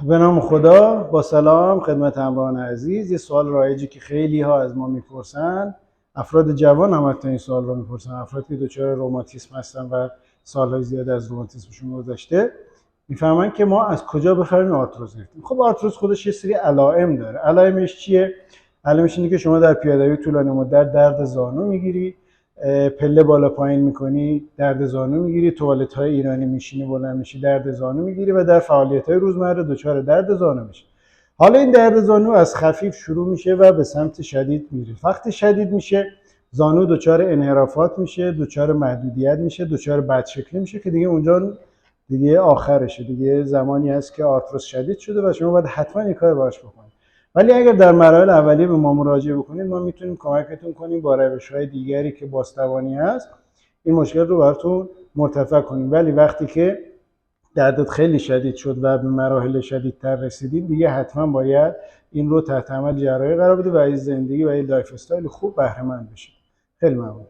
به نام خدا، با سلام خدمت همراهان عزیز. یه سوال رایجی که خیلی ها از ما میپرسن، افراد جوان هم حتی این سوال رو میپرسن، افرادی که دچار روماتیسم هستن و سالهای زیاد از روماتیسمشون گذشته، میفهمن که ما از کجا بفهمیم آرتروز گرفتیم. خب آرتروز خودش یه سری علائم داره. علائمش چیه؟ علائمش اینه که شما در پیاده‌روی طولانی مدت درد زانو میگیری، پله بالا پایین میکنی درد زانو میگیری، توالت های ایرانی میشینی بلند میشی درد زانو میگیری و در فعالیت های روزمره دچار درد زانو میشه. حالا این درد زانو از خفیف شروع میشه و به سمت شدید میره. وقتی شدید میشه زانو دچار انحرافات میشه، دچار محدودیت میشه، دچار بدشکلی میشه که دیگه اونجا دیگه آخرشه، دیگه زمانی هست که آرتروز شدید شده و شما باید حتما این کار باش بکنید. ولی اگر در مراحل اولیه به ما مراجعه بکنید، ما میتونیم کمکتون کنیم با روش‌های دیگری که باستوانی هست این مشکل رو براتون مرتفع کنیم. ولی وقتی که دردت خیلی شدید شد و به مراحل شدیدتر رسیدید، دیگه حتما باید این رو تحت عمل جراحی قرار بده و از زندگی و این لایف استایل خوب بهره مند بشید. خیلی ممنون.